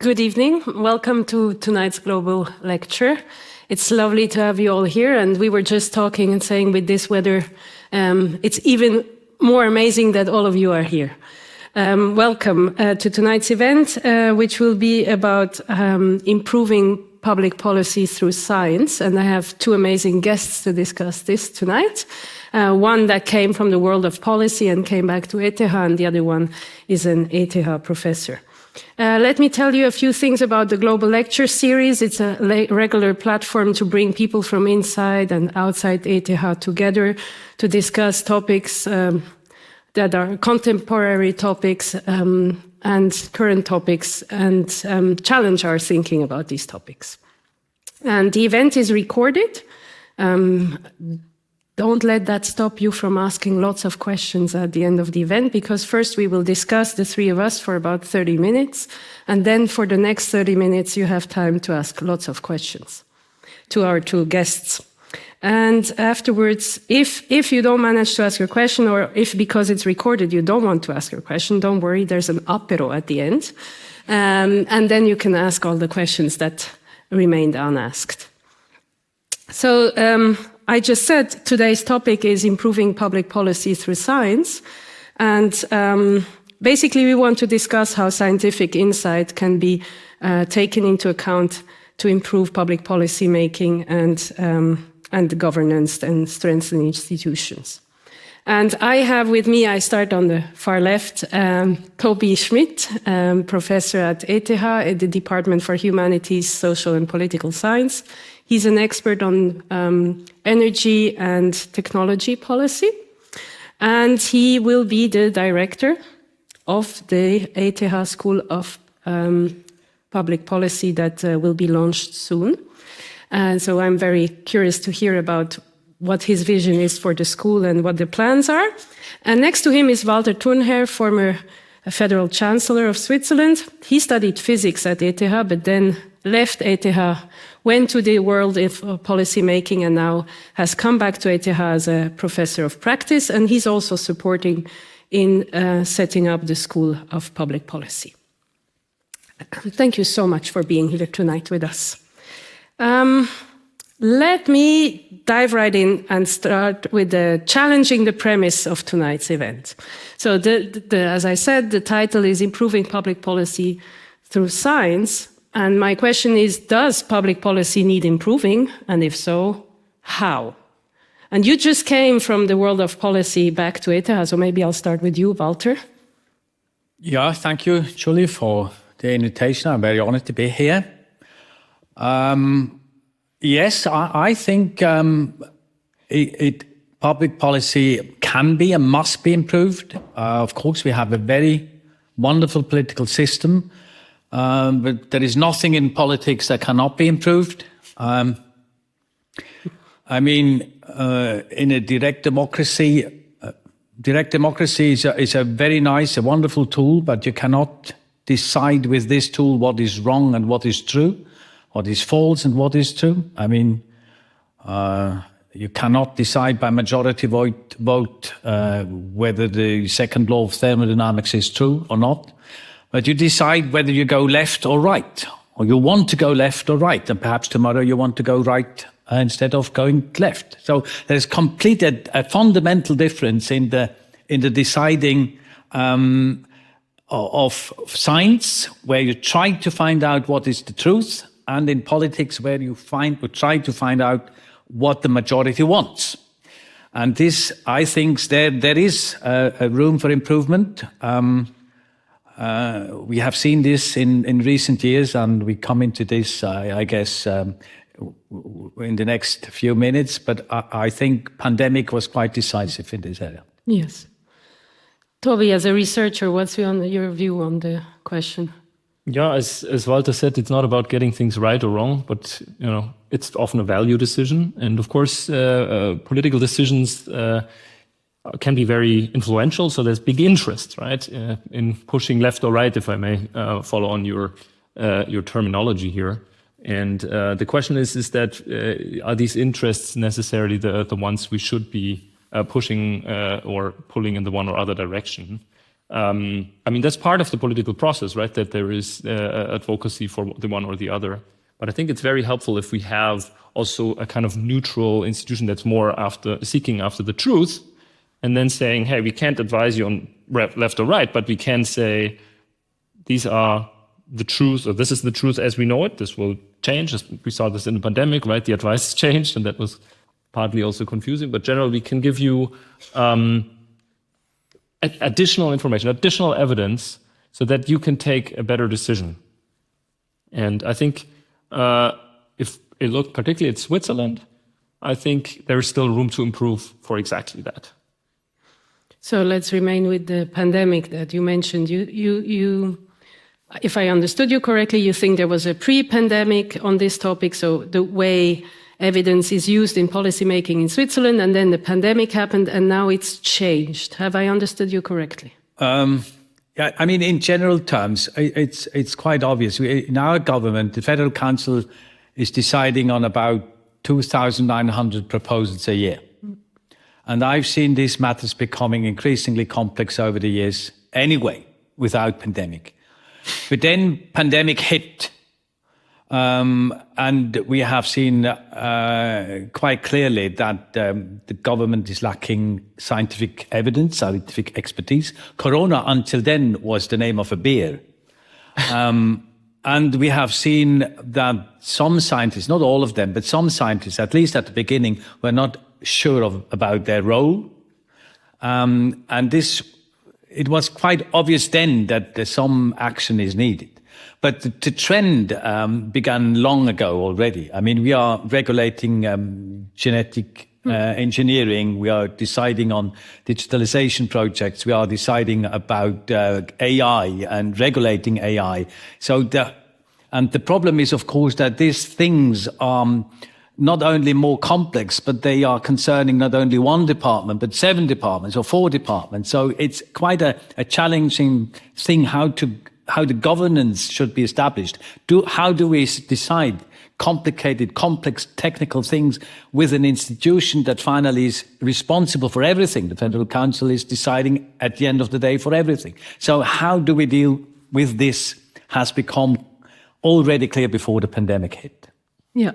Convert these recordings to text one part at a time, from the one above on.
Good evening. Welcome to tonight's Global Lecture. It's lovely to have you all here. And we were just talking and saying with this weather, it's even more amazing that all of you are here. Welcome to tonight's event, which will be about improving public policy through science. And I have two amazing guests to discuss this tonight. One that came from the world of policy and came back to ETH, and the other one is an ETH professor. Let me tell you a few things about the Global Lecture series. It's a regular platform to bring people from inside and outside ETH together to discuss topics that are contemporary topics and current topics and challenge our thinking about these topics. And the event is recorded. Don't let that stop you from asking lots of questions at the end of the event, because first we will discuss, the three of us, for about 30 minutes. And then for the next 30 minutes, you have time to ask lots of questions to our two guests. And afterwards, if you don't manage to ask your question, or if because it's recorded you don't want to ask your question, don't worry, there's an apéro at the end. And then you can ask all the questions that remained unasked. So, I just said today's topic is improving public policy through science. And basically we want to discuss how scientific insight can be taken into account to improve public policy making and governance and strengthen institutions. And I have with me, I start on the far left, Tobias Schmidt, professor at ETH at the Department for Humanities, Social and Political Science. He's an expert on energy and technology policy, and he will be the director of the ETH School of Public Policy that will be launched soon. And so I'm very curious to hear about what his vision is for the school and what the plans are. And next to him is Walter Thurnherr, former Federal Chancellor of Switzerland. He studied physics at ETH, but then left ETH, went to the world of policy making, and now has come back to ETH as a professor of practice. And he's also supporting in setting up the School of Public Policy. Thank you so much for being here tonight with us. Let me dive right in and start with challenging the premise of tonight's event. So as I said, the title is Improving Public Policy Through Science. And my question is, does public policy need improving? And if so, how? And you just came from the world of policy back to ETH, so maybe I'll start with you, Walter. Yeah, thank you, Julie, for the invitation. I'm very honored to be here. Yes, I think public policy can be and must be improved. Of course, we have a very wonderful political system, but there is nothing in politics that cannot be improved. I mean, in a direct democracy is a very nice, a wonderful tool, but you cannot decide with this tool what is wrong and what is true, what is false and what is true. I mean, you cannot decide by majority vote whether the second law of thermodynamics is true or not. But you decide whether you go left or right, or you want to go left or right, and perhaps tomorrow you want to go right instead of going left. So there's a fundamental difference in the deciding of science, where you try to find out what is the truth, and in politics, where you try to find out what the majority wants. And this, I think, there is a room for improvement. We have seen this in recent years, and we come into this, I guess, in the next few minutes. But I think pandemic was quite decisive in this area. Yes. Toby, as a researcher, what's your view on the question? Yeah, as Walter said, it's not about getting things right or wrong, but it's often a value decision. And of course, political decisions can be very influential. So there's big interest, right, in pushing left or right, if I may follow on your terminology here. And the question is that are these interests necessarily the ones we should be pushing or pulling in the one or other direction? I mean, that's part of the political process, right? That there is advocacy for the one or the other. But I think it's very helpful if we have also a kind of neutral institution that's more seeking after the truth, and then saying, hey, we can't advise you on left or right, but we can say, these are the truth, or this is the truth as we know it. This will change. We saw this in the pandemic, right? The advice changed, and that was partly also confusing. But generally, we can give you additional information, additional evidence, so that you can take a better decision. And I think if you look particularly at Switzerland, I think there is still room to improve for exactly that. So let's remain with the pandemic that you mentioned. You, if I understood you correctly, you think there was a pre-pandemic on this topic, so the way evidence is used in policymaking in Switzerland, and then the pandemic happened, and now it's changed. Have I understood you correctly? Yeah, I mean, in general terms, it's quite obvious. In our government, the Federal Council is deciding on about 2,900 proposals a year. And I've seen these matters becoming increasingly complex over the years anyway, without pandemic. But then pandemic hit, and we have seen quite clearly that the government is lacking scientific evidence, scientific expertise. Corona, until then, was the name of a beer. And we have seen that some scientists, not all of them, but some scientists, at least at the beginning, were not sure about their role. And it was quite obvious then that some action is needed. But the trend began long ago already. I mean, we are regulating genetic engineering. We are deciding on digitalization projects. We are deciding about AI and regulating AI. And the problem is, of course, that these things are not only more complex, but they are concerning not only one department, but 7 departments or 4 departments. So it's quite a challenging thing how the governance should be established. How do we decide complicated, complex technical things with an institution that finally is responsible for everything? The Federal Council is deciding at the end of the day for everything. So how do we deal with this has become already clear before the pandemic hit. Yeah.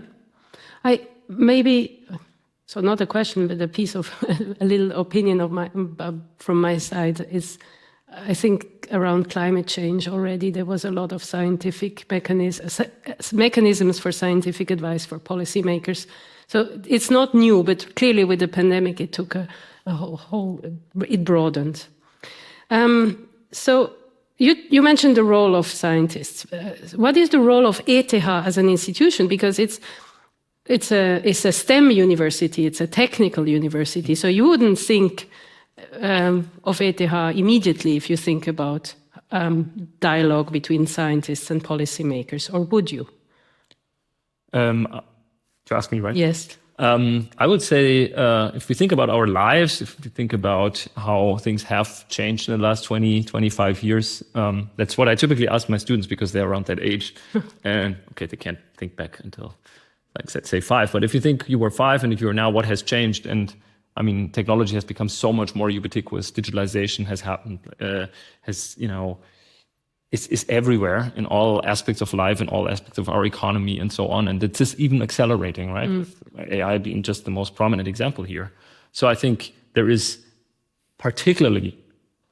So not a question, but a piece of a little opinion from my side is, I think around climate change already there was a lot of scientific mechanisms for scientific advice for policymakers. So it's not new, but clearly with the pandemic it took it broadened. So you mentioned the role of scientists. What is the role of ETH as an institution? Because it's a STEM university, it's a technical university. So you wouldn't think of ETH immediately if you think about dialogue between scientists and policymakers, or would you? To ask me, right? Yes. I would say if we think about our lives, if we think about how things have changed in the last 20, 25 years, that's what I typically ask my students because they're around that age. And okay, they can't think back until, like let's say 5. But if you think you were 5 and if you're now, what has changed? And I mean, technology has become so much more ubiquitous. Digitalization has happened, is everywhere in all aspects of life, in all aspects of our economy and so on. And it's just even accelerating, right? With AI being just the most prominent example here. So I think there is particularly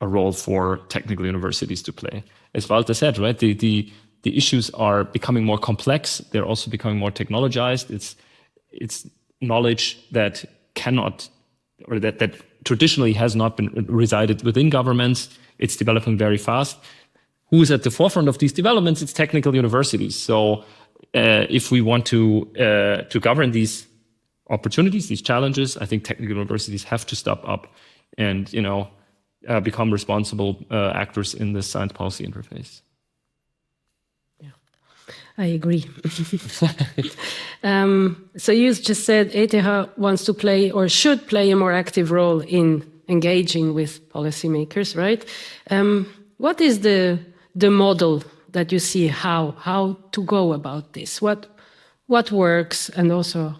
a role for technical universities to play. As Walter said, right, the issues are becoming more complex. They're also becoming more technologized. It's knowledge that cannot, or that traditionally has not been resided within governments. It's developing very fast. Who is at the forefront of these developments? It's technical universities. So if we want to govern these opportunities, these challenges, I think technical universities have to step up and become responsible actors in the science policy interface. Yeah, I agree. So you just said ETH wants to play or should play a more active role in engaging with policymakers, right? What is the model that you see how to go about this? What works, and also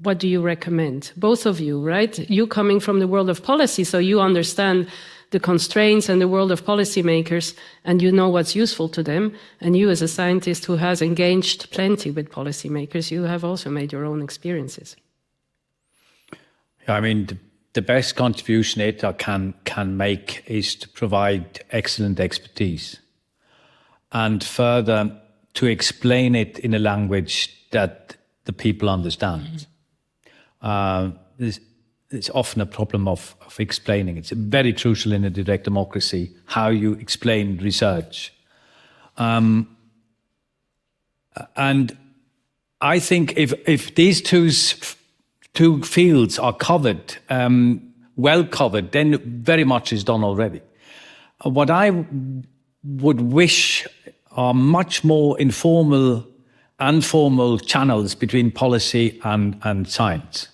what do you recommend? Both of you, right? You coming from the world of policy, so you understand the constraints and the world of policymakers, and you know what's useful to them. And you, as a scientist who has engaged plenty with policymakers, you have also made your own experiences. I mean, the best contribution ETH can make is to provide excellent expertise, and further to explain it in a language that the people understand. It's often a problem of explaining. It's very crucial in a direct democracy how you explain research. And I think if these two fields are covered, well covered, then very much is done already. What I would wish are much more informal and formal channels between policy and science.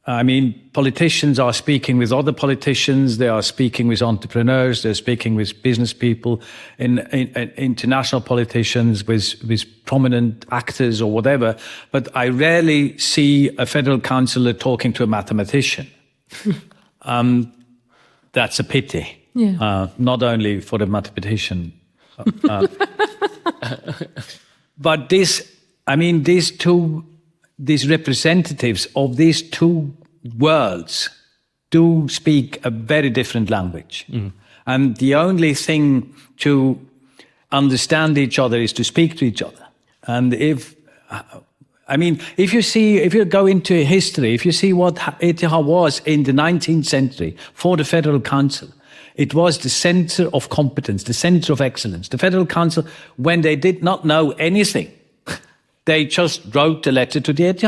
I mean, politicians are speaking with other politicians, they are speaking with entrepreneurs, they're speaking with business people, international politicians, with prominent actors or whatever, but I rarely see a federal councillor talking to a mathematician. That's a pity, not only for the mathematician. But these representatives of these two worlds do speak a very different language. And the only thing to understand each other is to speak to each other. And if you go into history, if you see what ETH was in the 19th century for the Federal Council, it was the center of competence, the center of excellence. The Federal Council, when they did not know anything, they just wrote a letter to the ETH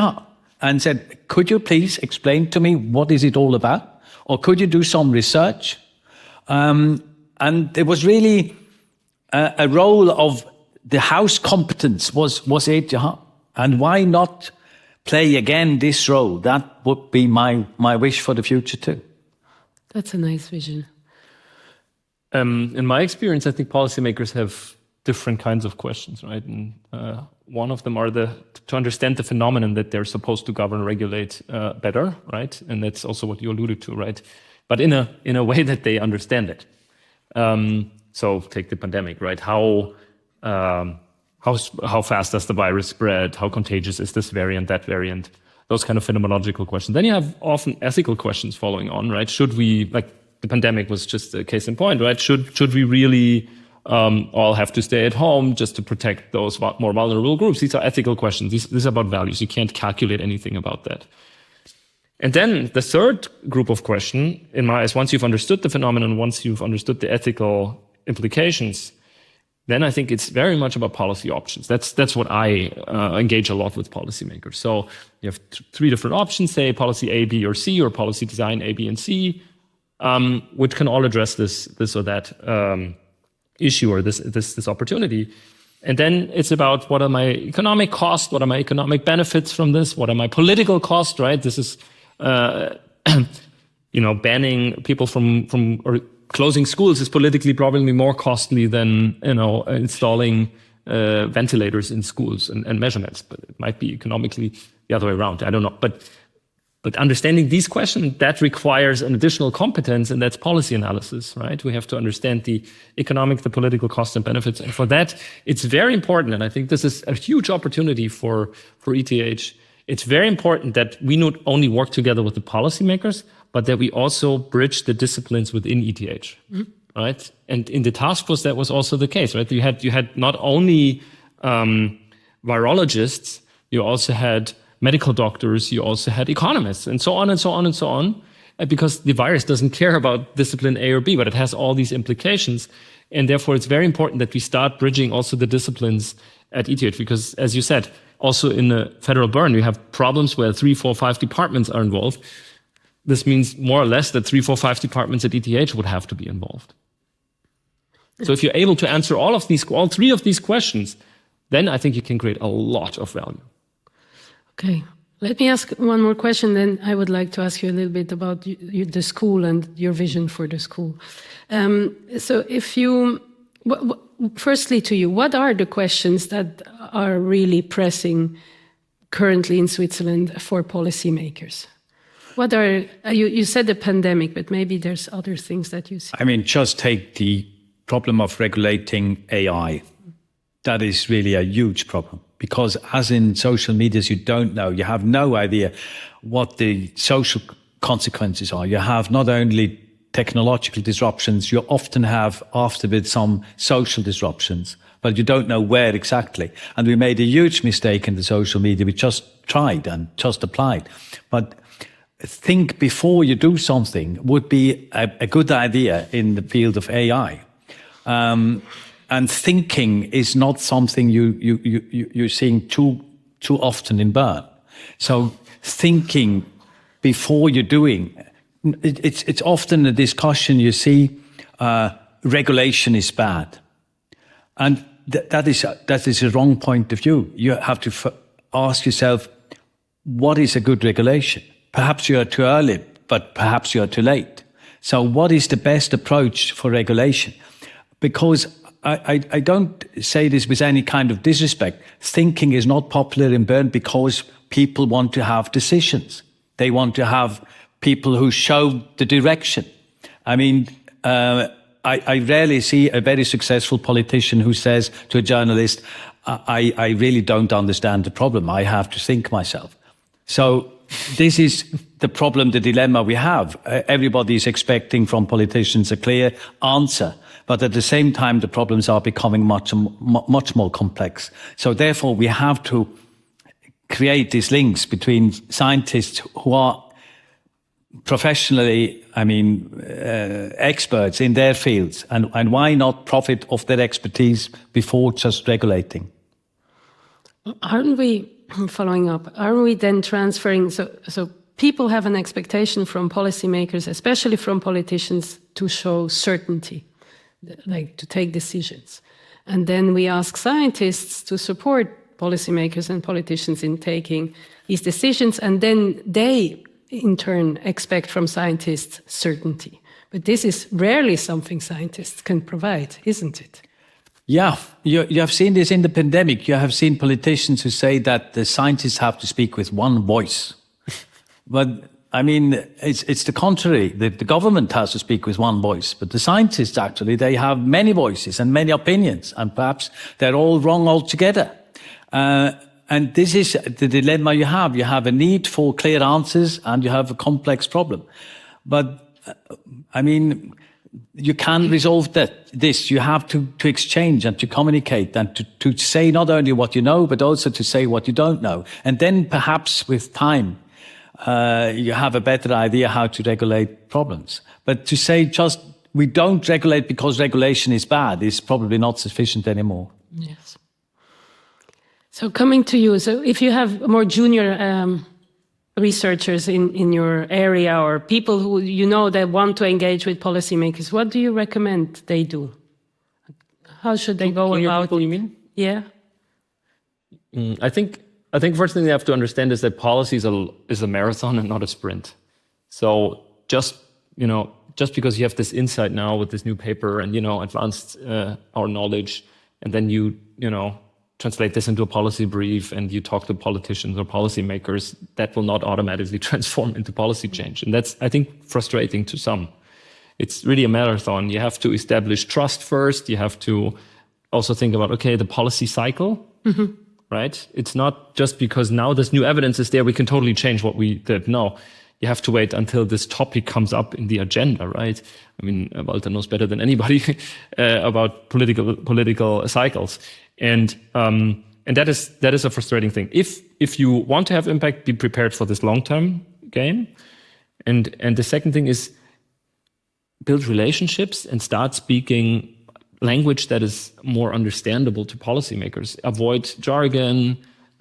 and said, could you please explain to me what is it all about? Or could you do some research? And it was really a role of the house competence was ETH. And why not play again this role? That would be my wish for the future too. That's a nice vision. In my experience, I think policymakers have different kinds of questions, right? And one of them are to understand the phenomenon that they're supposed to govern, regulate better, right? And that's also what you alluded to, right? But in a way that they understand it. So take the pandemic, right? How fast does the virus spread? How contagious is this variant, that variant? Those kind of phenomenological questions. Then you have often ethical questions following on, right? Should we, like the pandemic was just a case in point, right? Should we really all have to stay at home just to protect those more vulnerable groups? These are ethical questions. These are about values. You can't calculate anything about that. And then the third group of question, in my eyes, once you've understood the phenomenon, once you've understood the ethical implications, then I think it's very much about policy options. That's what I engage a lot with policymakers. So you have three different options, say policy A, B, or C, or policy design A, B, and C, which can all address this or that issue or this opportunity. And then it's about what are my economic costs, what are my economic benefits from this, what are my political costs, right? This is, banning people from or closing schools is politically probably more costly than, installing ventilators in schools and measurements, but it might be economically the other way around. I don't know. But understanding these questions, that requires an additional competence, and that's policy analysis, right? We have to understand the economic, the political costs and benefits. And for that, it's very important, and I think this is a huge opportunity for ETH. It's very important that we not only work together with the policymakers, but that we also bridge the disciplines within ETH, right? And in the task force, that was also the case, right? You had not only virologists, you also had medical doctors, you also had economists, and so on and so on and so on, because the virus doesn't care about discipline A or B, but it has all these implications. And therefore, it's very important that we start bridging also the disciplines at ETH, because as you said, also in the federal burn, you have problems where 3, 4, 5 departments are involved. This means more or less that 3, 4, 5 departments at ETH would have to be involved. So if you're able to answer all 3 of these questions, then I think you can create a lot of value. Okay, let me ask one more question, then I would like to ask you a little bit about the school and your vision for the school. So firstly to you, what are the questions that are really pressing currently in Switzerland for policymakers? What are you said the pandemic, but maybe there's other things that you see. I mean, just take the problem of regulating AI. That is really a huge problem because as in social medias, you have no idea what the social consequences are. You have not only technological disruptions, you often have afterwards some social disruptions, but you don't know where exactly. And we made a huge mistake in the social media. We just tried and just applied. But think before you do something would be a good idea in the field of AI. And thinking is not something you're seeing too often in Bern. So thinking before you're doing, it's often a discussion you see, regulation is bad. And that is a wrong point of view. You have to ask yourself, what is a good regulation? Perhaps you are too early, but perhaps you are too late. So what is the best approach for regulation? Because I don't say this with any kind of disrespect. Thinking is not popular in Bern because people want to have decisions. They want to have people who show the direction. I mean, I rarely see a very successful politician who says to a journalist, I really don't understand the problem. I have to think myself. So this is the problem, the dilemma we have. Everybody is expecting from politicians a clear answer. But at the same time, the problems are becoming much more complex. So therefore, we have to create these links between scientists who are professionally, experts in their fields, and why not profit of their expertise before just regulating? Aren't we, following up, aren't we then transferring, so people have an expectation from policymakers, especially from politicians, to show certainty, like to take decisions. And then we ask scientists to support policymakers and politicians in taking these decisions, and then they in turn expect from scientists certainty. But this is rarely something scientists can provide, isn't it? Yeah, you have seen this in the pandemic. You have seen politicians who say that the scientists have to speak with one voice. But I mean, it's the contrary. The government has to speak with one voice, but the scientists actually, they have many voices and many opinions, and perhaps they're all wrong altogether. And this is the dilemma you have. You have a need for clear answers and you have a complex problem. But you can resolve this. You have to exchange and to communicate and to say not only what you know, but also to say what you don't know. And then perhaps with time, you have a better idea how to regulate problems. But to say just we don't regulate because regulation is bad is probably not sufficient anymore. Yes. So coming to you, so if you have more junior researchers in your area or people who you know that want to engage with policymakers, what do you recommend they do? How should they go about? People, you mean? Yeah. I think first thing they have to understand is that policy is a marathon and not a sprint. So just because you have this insight now with this new paper and advanced our knowledge, and then you translate this into a policy brief and you talk to politicians or policymakers, that will not automatically transform into policy change. And that's, I think, frustrating to some. It's really a marathon. You have to establish trust first. You have to also think about, okay, the policy cycle, right? It's not just because now this new evidence is there, we can totally change what we did. No, you have to wait until this topic comes up in the agenda, right? I mean, Walter knows better than anybody about political cycles. And that is a frustrating thing. If you want to have impact, be prepared for this long-term game. And the second thing is build relationships and start speaking language that is more understandable to policymakers. Avoid jargon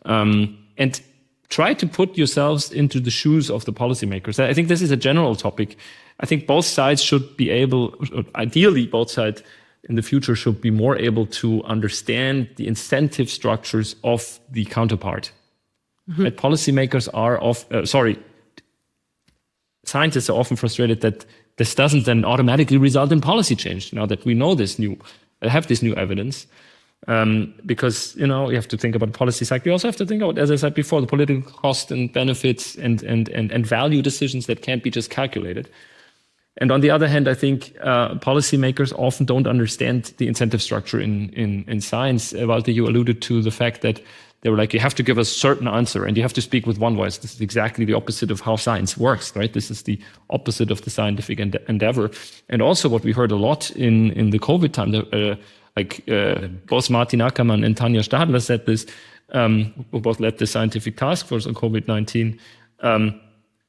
and try to put yourselves into the shoes of the policymakers. I think this is a general topic. I think both sides should be able, ideally both sides in the future should be more able to understand the incentive structures of the counterpart. Right? Policymakers are scientists are often frustrated that this doesn't then automatically result in policy change. Now that we know have this new evidence, Because, you have to think about policy cycle. You also have to think about, as I said before, the political cost and benefits and value decisions that can't be just calculated. And on the other hand, I think policymakers often don't understand the incentive structure in science. Walter, you alluded to the fact that they were like, you have to give a certain answer and you have to speak with one voice. This is exactly the opposite of how science works, right? This is the opposite of the scientific endeavor. And also what we heard a lot in the COVID time, both Martin Ackermann and Tanja Stadler said this, who both led the scientific task force on COVID-19.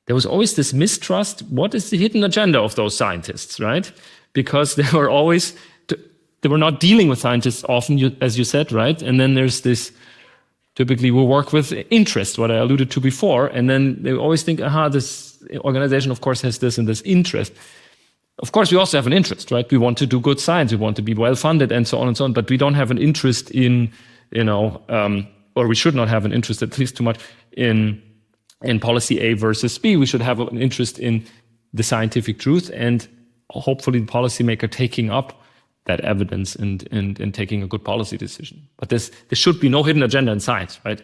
There was always this mistrust. What is the hidden agenda of those scientists, right? Because they were not dealing with scientists often, as you said, right? And then there's this, typically we work with interest, what I alluded to before. And then they always think, this organization, of course, has this and this interest. Of course, we also have an interest, right? We want to do good science. We want to be well-funded and so on and so on. But we don't have an interest in, or we should not have an interest, at least too much, in policy A versus B. We should have an interest in the scientific truth and hopefully the policymaker taking up that evidence and taking a good policy decision. But there should be no hidden agenda in science, right?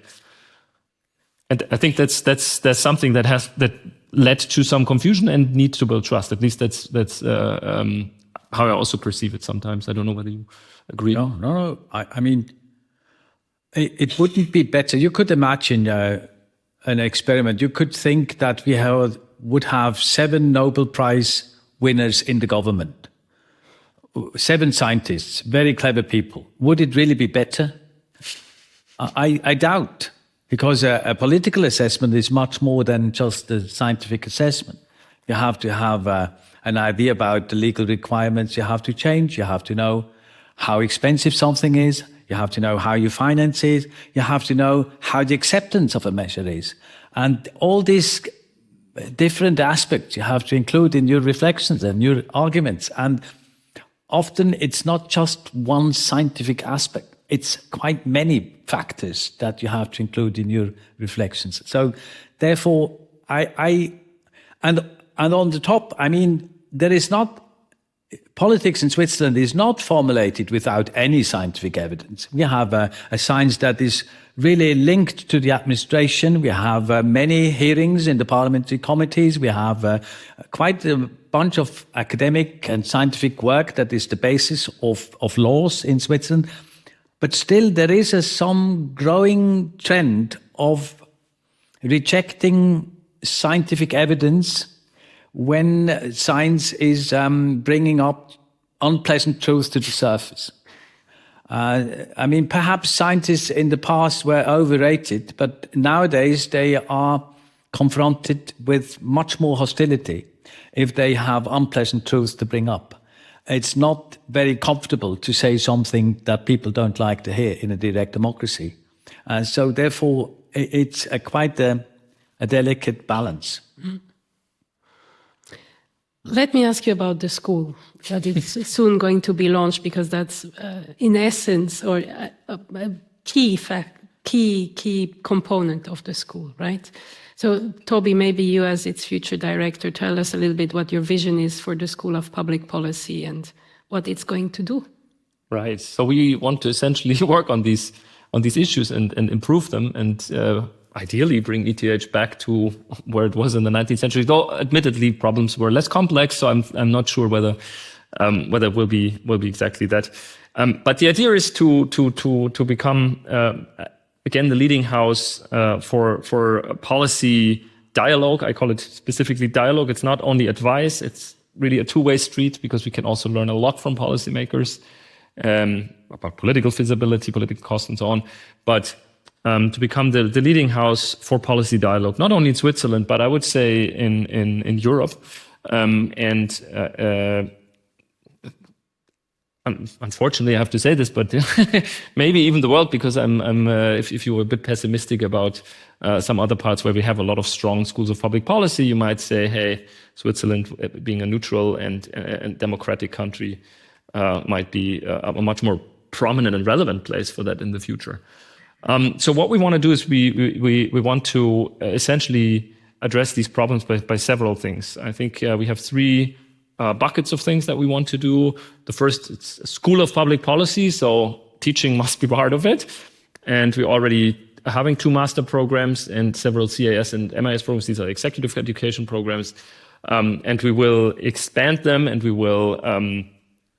And I think that's something that led to some confusion and needs to build trust. At least that's how I also perceive it sometimes. I don't know whether you agree. No. I mean, it wouldn't be better. You could imagine an experiment. You could think that we would have 7 Nobel Prize winners in the government. 7 scientists, very clever people. Would it really be better? I doubt, because a political assessment is much more than just a scientific assessment. You have to have an idea about the legal requirements you have to change. You have to know how expensive something is. You have to know how you finance it. You have to know how the acceptance of a measure is. And all these different aspects you have to include in your reflections and your arguments. And often it's not just one scientific aspect. It's quite many factors that you have to include in your reflections. So therefore, and on the top, I mean, politics in Switzerland is not formulated without any scientific evidence. We have a science that is really linked to the administration. We have many hearings in the parliamentary committees. We have quite a bunch of academic and scientific work that is the basis of laws in Switzerland. But still, there is some growing trend of rejecting scientific evidence when science is bringing up unpleasant truths to the surface. I mean, perhaps scientists in the past were overrated, but nowadays they are confronted with much more hostility if they have unpleasant truths to bring up. It's not very comfortable to say something that people don't like to hear in a direct democracy. So therefore, it's quite a delicate balance. Mm-hmm. Let me ask you about the school that is soon going to be launched, because that's in essence or a key component of the school, right? So Toby, maybe you as its future director, tell us a little bit what your vision is for the School of Public Policy and what it's going to do. Right. So we want to essentially work on these issues and improve them and ideally bring ETH back to where it was in the 19th century. Though admittedly problems were less complex, so I'm not sure whether it will be exactly that. But the idea is to become again the leading house for policy dialogue. I call it specifically dialogue. It's not only advice; it's really a two-way street, because we can also learn a lot from policymakers about political feasibility, political cost, and so on. But to become the leading house for policy dialogue, not only in Switzerland, but I would say in Europe, unfortunately, I have to say this, but maybe even the world, because if you were a bit pessimistic about some other parts where we have a lot of strong schools of public policy, you might say, hey, Switzerland, being a neutral and democratic country, might be a much more prominent and relevant place for that in the future. So what we want to do is we want to essentially address these problems by several things. I think we have 3 buckets of things that we want to do. The first, it's a School of Public Policy, so teaching must be part of it. And we're already having 2 master programs and several CAS and MIS programs. These are executive education programs. And we will expand them, and we will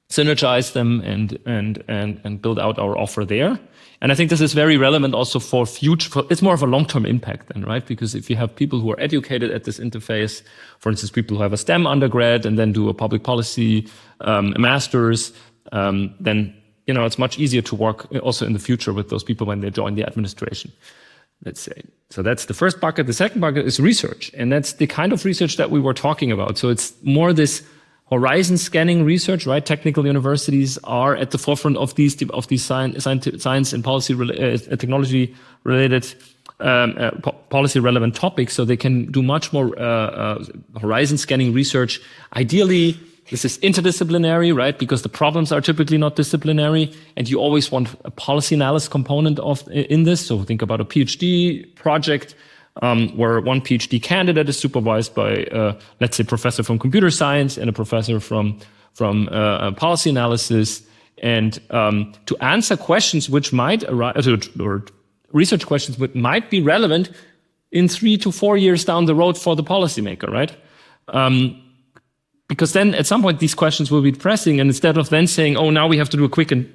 synergize them and build out our offer there. And I think this is very relevant also for future. It's more of a long-term impact then, right? Because if you have people who are educated at this interface, for instance, people who have a STEM undergrad and then do a public policy master's, then it's much easier to work also in the future with those people when they join the administration, let's say. So that's the first bucket. The second bucket is research, and that's the kind of research that we were talking about. So it's more this horizon scanning research, right? Technical universities are at the forefront of these science and policy technology related policy relevant topics, so they can do much more horizon scanning research. Ideally, this is interdisciplinary, right? Because the problems are typically not disciplinary, and you always want a policy analysis component in this. So think about a PhD project where one PhD candidate is supervised by, let's say, a professor from computer science and a professor from policy analysis, and to answer questions which might arise, or research questions which might be relevant in 3 to 4 years down the road for the policymaker, right? Because then at some point these questions will be pressing, and instead of then saying, oh, now we have to do a quick and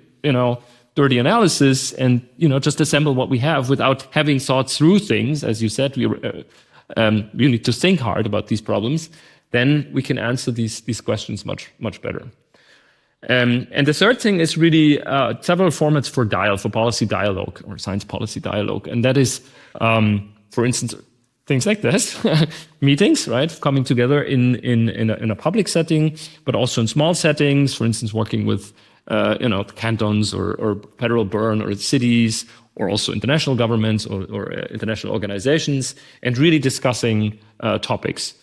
dirty analysis and just assemble what we have without having thought through things, as you said, we need to think hard about these problems, then we can answer these questions much better. And the third thing is really several formats for policy dialogue or science policy dialogue, and that is, for instance, things like this, meetings, right? Coming together in a public setting, but also in small settings, for instance, working with cantons or federal burn or cities, or also international governments or international organizations, and really discussing topics.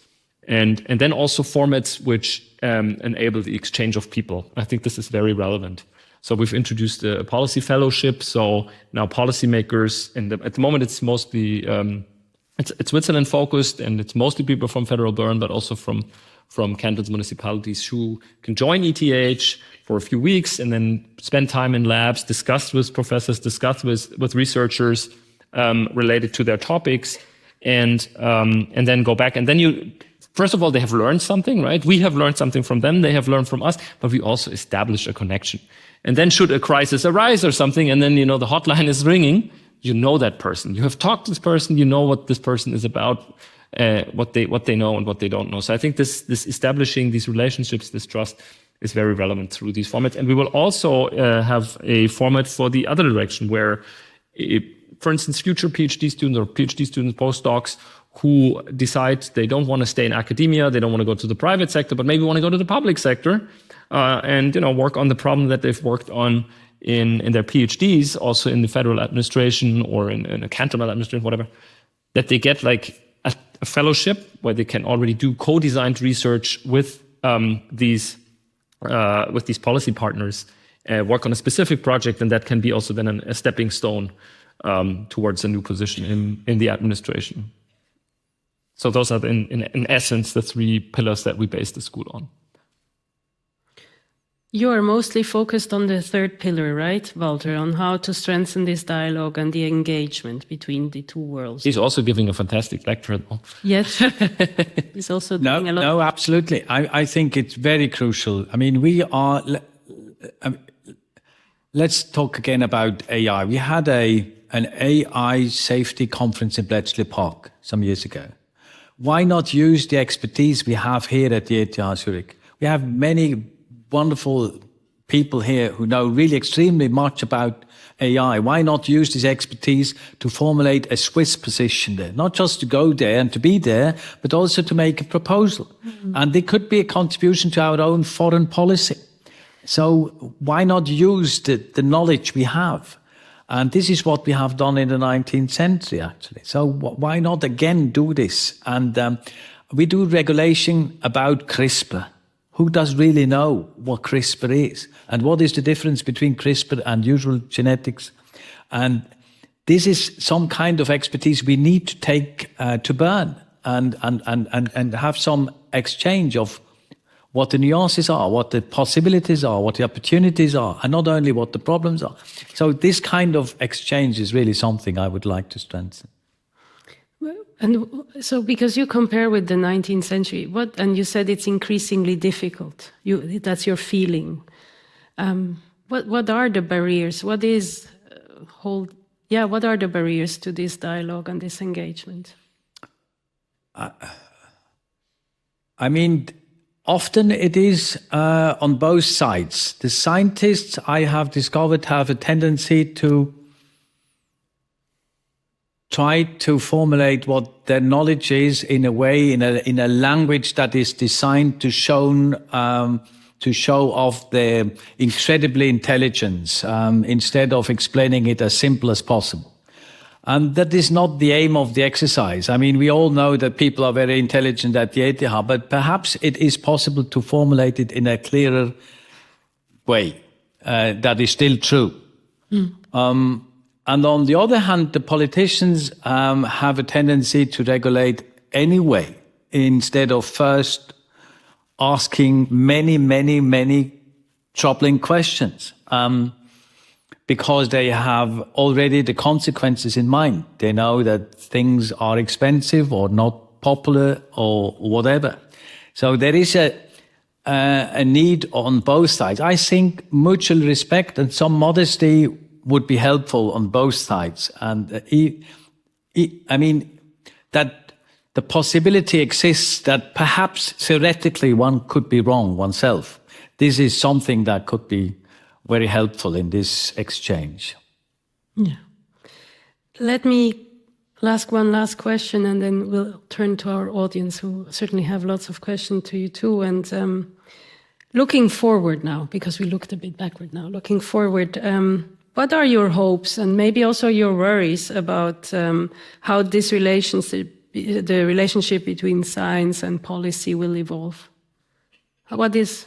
And then also formats which enable the exchange of people. I think this is very relevant. So we've introduced a policy fellowship. So now policymakers, and at the moment it's mostly it's Switzerland focused, and it's mostly people from federal burn, but also from cantons, municipalities who can join ETH for a few weeks and then spend time in labs, discuss with professors, discuss with researchers related to their topics, and then go back. And then first of all, they have learned something, right? We have learned something from them. They have learned from us, but we also establish a connection. And then should a crisis arise or something, and then, the hotline is ringing, that person. You have talked to this person, what this person is about, what they know and what they don't know. So I think this establishing these relationships, this trust, is very relevant through these formats. And we will also have a format for the other direction where, for instance, future PhD students or PhD students, postdocs, who decide they don't want to stay in academia, they don't want to go to the private sector, but maybe want to go to the public sector and work on the problem that they've worked on in their PhDs, also in the federal administration or in a cantonal administration, whatever, that they get like a fellowship where they can already do co-designed research with these policy partners, work on a specific project, and that can be also then a stepping stone towards a new position in the administration. So those are, in essence, the 3 pillars that we base the school on. You are mostly focused on the third pillar, right, Walter, on how to strengthen this dialogue and the engagement between the two worlds. He's also giving a fantastic lecture, though. Yes, he's also doing a lot. No, absolutely. I think it's very crucial. I mean, let's talk again about AI. We had an AI safety conference in Bletchley Park some years ago. Why not use the expertise we have here at the ETH Zurich? We have many wonderful people here who know really extremely much about AI. Why not use this expertise to formulate a Swiss position there? Not just to go there and to be there, but also to make a proposal. Mm-hmm. And it could be a contribution to our own foreign policy. So why not use the knowledge we have? And this is what we have done in the 19th century, actually. So why not again do this? And we do regulation about CRISPR. Who does really know what CRISPR is? And what is the difference between CRISPR and usual genetics? And this is some kind of expertise we need to take to Bern and have some exchange of what the nuances are, what the possibilities are, what the opportunities are, and not only what the problems are. So this kind of exchange is really something I would like to strengthen. And so, because you compare with the 19th century, and you said it's increasingly difficult. That's your feeling. What are the barriers? What are the barriers to this dialogue and this engagement? I mean, often it is on both sides. The scientists, I have discovered, have a tendency to try to formulate what their knowledge is in a way, in a language that is designed to show off their incredibly intelligence, instead of explaining it as simple as possible. And that is not the aim of the exercise. I mean, we all know that people are very intelligent at the ETH, but perhaps it is possible to formulate it in a clearer way that is still true. And on the other hand, the politicians have a tendency to regulate anyway, instead of first asking many troubling questions, because they have already the consequences in mind. They know that things are expensive or not popular or whatever. So there is a need on both sides. I think mutual respect and some modesty would be helpful on both sides. And I mean, that the possibility exists that perhaps theoretically one could be wrong oneself. This is something that could be very helpful in this exchange. Yeah. Let me ask one last question, and then we'll turn to our audience, who certainly have lots of questions to you too. And looking forward now, because we looked a bit backward now, looking forward, what are your hopes and maybe also your worries about how this relationship, the relationship between science and policy, will evolve? What is?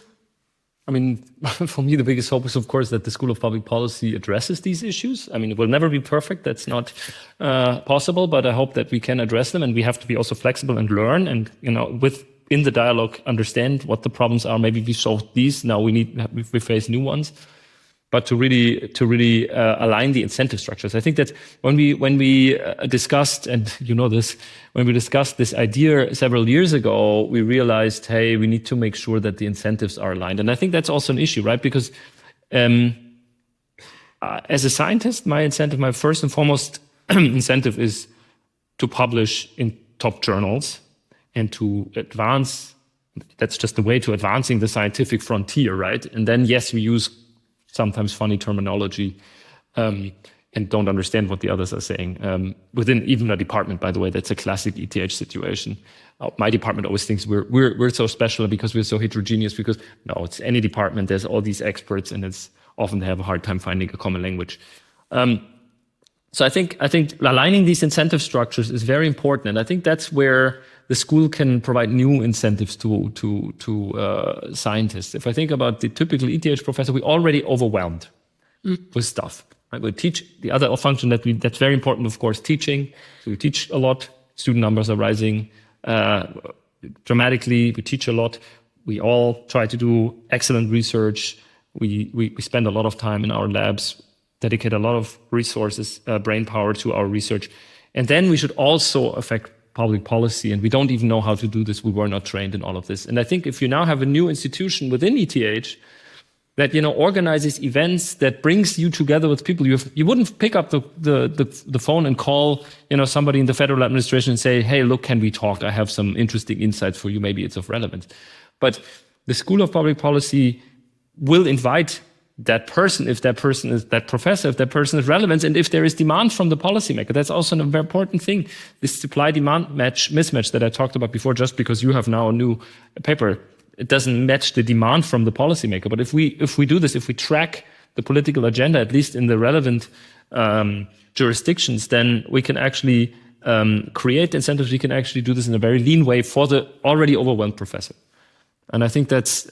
I mean, for me, the biggest hope is, of course, that the School of Public Policy addresses these issues. I mean, it will never be perfect. That's not possible, but I hope that we can address them, and we have to be also flexible and learn, and, in the dialogue, understand what the problems are. Maybe we solved these. Now we face new ones. But to really align the incentive structures. I think that when we discussed, and you know this, when we discussed this idea several years ago, we realized, hey, we need to make sure that the incentives are aligned. And I think that's also an issue, right? Because as a scientist, my first and foremost incentive is to publish in top journals and to advance. That's just the way to advancing the scientific frontier, right? And then, yes, we use sometimes funny terminology, and don't understand what the others are saying. Within even a department, by the way, that's a classic ETH situation. My department always thinks we're so special because we're so heterogeneous, because no, it's any department, there's all these experts, and it's often they have a hard time finding a common language. So I think aligning these incentive structures is very important, and I think that's where the school can provide new incentives to scientists. If I think about the typical ETH professor, we're already overwhelmed with stuff. Right? We teach the other function that's very important, of course, teaching. So we teach a lot. Student numbers are rising dramatically. We teach a lot. We all try to do excellent research. We spend a lot of time in our labs, dedicate a lot of resources, brain power to our research. And then we should also affect public policy, and we don't even know how to do this. We were not trained in all of this. And I think if you now have a new institution within ETH that organizes events, that brings you together with people, you wouldn't pick up the phone and call somebody in the federal administration and say, hey, look, can we talk? I have some interesting insights for you. Maybe it's of relevance. But the School of Public Policy will invite that person, if that person is that professor, if that person is relevant, and if there is demand from the policymaker. That's also a very important thing. This supply-demand mismatch that I talked about before, just because you have now a new paper, it doesn't match the demand from the policymaker. But if we do this, if we track the political agenda, at least in the relevant jurisdictions, then we can actually create incentives. We can actually do this in a very lean way for the already overwhelmed professor. And I think that's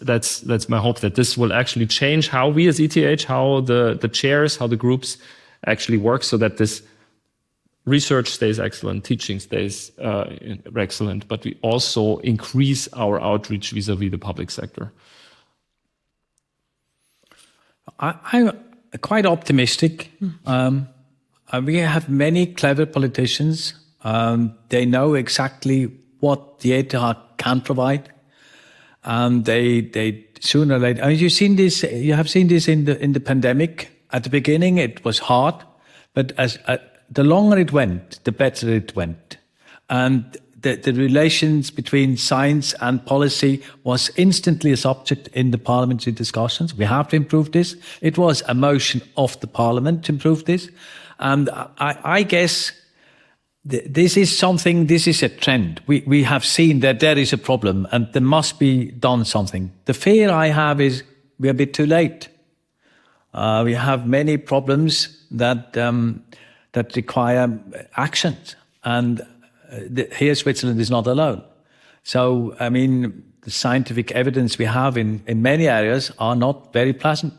my hope, that this will actually change how we as ETH, how the chairs, how the groups actually work, so that this research stays excellent, teaching stays excellent, but we also increase our outreach vis-a-vis the public sector. I'm quite optimistic. We have many clever politicians. They know exactly what the ETH can provide. They sooner or later. You have seen this in the pandemic. At the beginning, it was hard, but as the longer it went, the better it went, and the relations between science and policy was instantly a subject in the parliamentary discussions. We have to improve this. It was a motion of the parliament to improve this, and I guess this is a trend. We have seen that there is a problem, and there must be done something. The fear I have is we're a bit too late. We have many problems that require action, and here Switzerland is not alone. So, I mean, the scientific evidence we have in many areas are not very pleasant.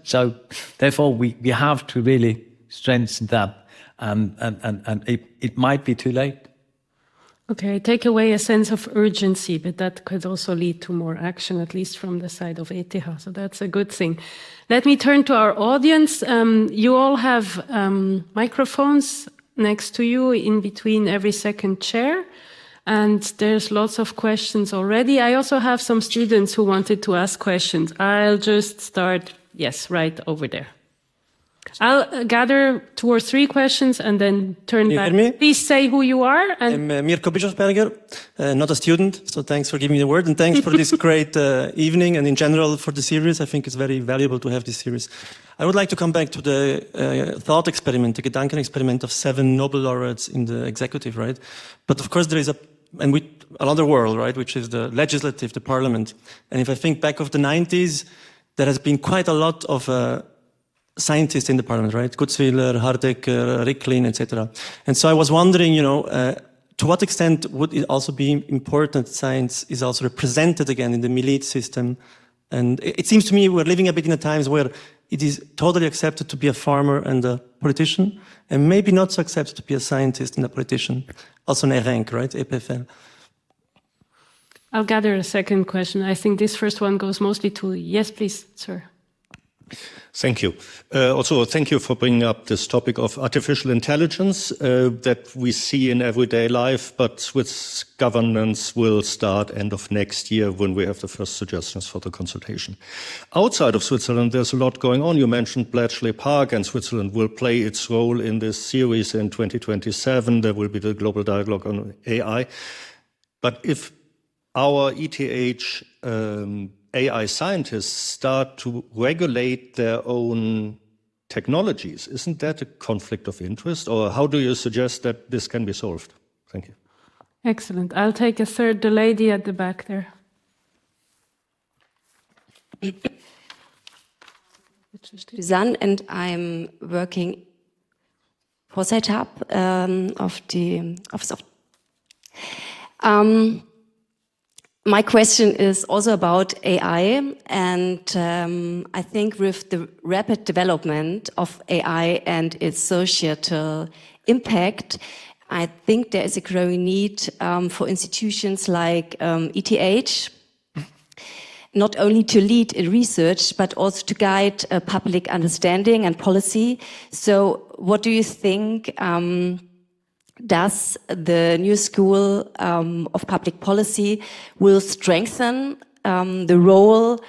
So, therefore, we have to really strengthen that, and it might be too late. Okay, take away a sense of urgency, but that could also lead to more action, at least from the side of ETH. So that's a good thing. Let me turn to our audience. You all have microphones next to you in between every second chair. And there's lots of questions already. I also have some students who wanted to ask questions. I'll just start, yes, right over there. I'll gather 2 or 3 questions and then turn back. Please say who you are. I'm Mirko Bischofberger, not a student, so thanks for giving me the word, and thanks for this great evening, and in general for the series. I think it's very valuable to have this series. I would like to come back to the thought experiment, the Gedankenexperiment of 7 Nobel laureates in the executive, right? But of course there is another world, right, which is the legislative, the parliament. And if I think back of the 90s, there has been quite a lot of scientists in the parliament, right? Gutzwiller, Hardecker, Ricklin, etc. And so I was wondering, to what extent would it also be important that science is also represented again in the military system? And it seems to me we're living a bit in a times where it is totally accepted to be a farmer and a politician, and maybe not so accepted to be a scientist and a politician. Also an rank, right? EPFL. I'll gather a second question. I think this first one goes mostly to, yes, please, sir. Thank you. Also, thank you for bringing up this topic of artificial intelligence that we see in everyday life, but Swiss governance will start end of next year when we have the first suggestions for the consultation. Outside of Switzerland, there's a lot going on. You mentioned Bletchley Park, and Switzerland will play its role in this series in 2027. There will be the global dialogue on AI. But if our ETH AI scientists start to regulate their own technologies, isn't that a conflict of interest? Or how do you suggest that this can be solved? Thank you. Excellent. I'll take a third, the lady at the back there. Suzanne, and I'm working for setup of the Office of. My question is also about AI, and I think with the rapid development of AI and its societal impact, I think there is a growing need for institutions like ETH, not only to lead in research, but also to guide public understanding and policy. So what do you think does the new school of public policy will strengthen the role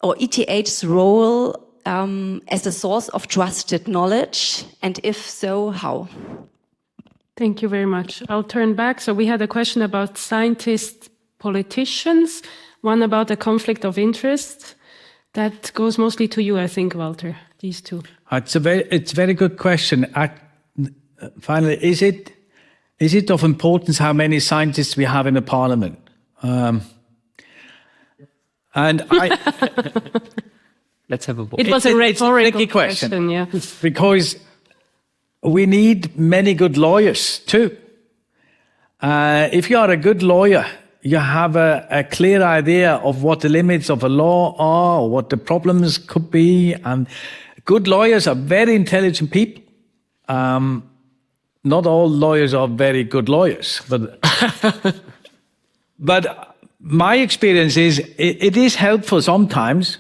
or ETH's role as a source of trusted knowledge? And if so, how? Thank you very much. I'll turn back. So we had a question about scientists, politicians, one about a conflict of interest. That goes mostly to you, I think, Walter, these two. It's a very good question. Finally, is it of importance how many scientists we have in the parliament? Let's have a vote. It was a rhetorical question, yeah. Because we need many good lawyers too. If you are a good lawyer, you have a clear idea of what the limits of a law are, or what the problems could be. And good lawyers are very intelligent people. not all lawyers are very good lawyers, but but my experience is it is helpful sometimes.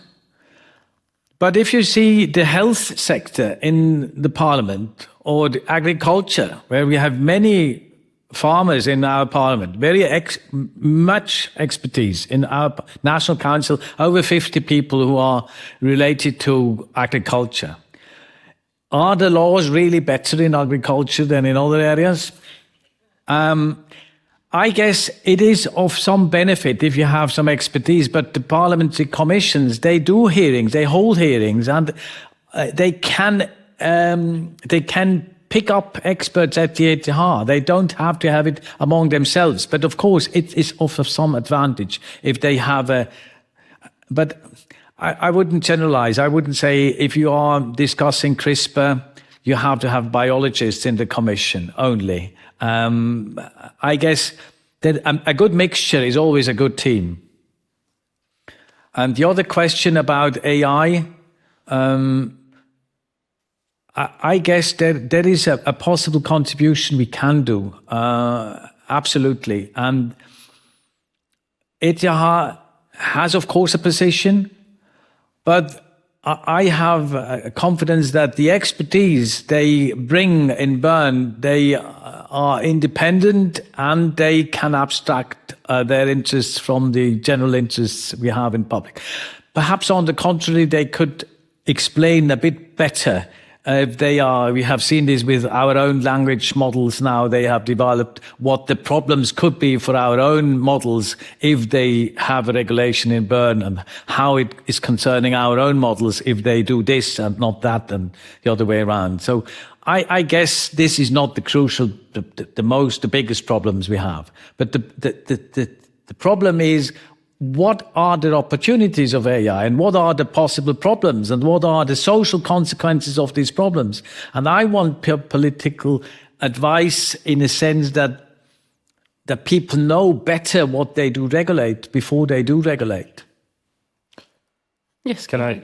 But if you see the health sector in the parliament or the agriculture, where we have many farmers in our parliament, very much expertise in our national council, over 50 people who are related to agriculture. Are the laws really better in agriculture than in other areas? I guess it is of some benefit if you have some expertise, but the parliamentary commissions, they do hearings, they hold hearings, and they can pick up experts at the ETH. They don't have to have it among themselves, but of course it is of some advantage if they have a. But I wouldn't generalize. I wouldn't say if you are discussing CRISPR, you have to have biologists in the commission only. I guess that a good mixture is always a good team. And the other question about AI, I guess there is a possible contribution we can do, absolutely. And ETH has, of course, a position, but I have confidence that the expertise they bring in Bern, they are independent and they can abstract their interests from the general interests we have in public. Perhaps on the contrary, they could explain a bit better. We have seen this with our own language models now. They have developed what the problems could be for our own models if they have a regulation in Bern, and how it is concerning our own models if they do this and not that and the other way around. So I guess this is not the crucial, the biggest problems we have. But the problem is, what are the opportunities of AI, and what are the possible problems, and what are the social consequences of these problems? And I want political advice in a sense that people know better what they do regulate before they do regulate. Yes. Can I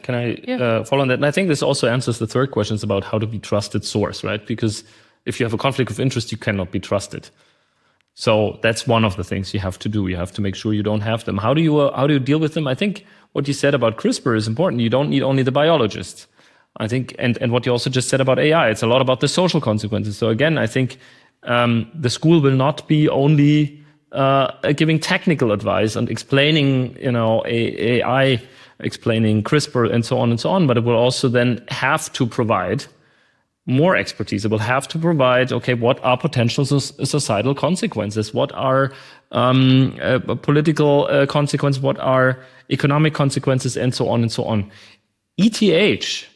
follow on that? And I think this also answers the third question about how to be trusted source, right? Because if you have a conflict of interest, you cannot be trusted. So that's one of the things you have to do. You have to make sure you don't have them. How do you deal with them? I think what you said about CRISPR is important. You don't need only the biologists. I think, and what you also just said about AI, it's a lot about the social consequences. So again, I think the school will not be only giving technical advice and explaining, AI, explaining CRISPR and so on, but it will also then have to provide more expertise. It will have to provide, what are potential societal consequences? What are political consequences? What are economic consequences? And so on and so on. ETH,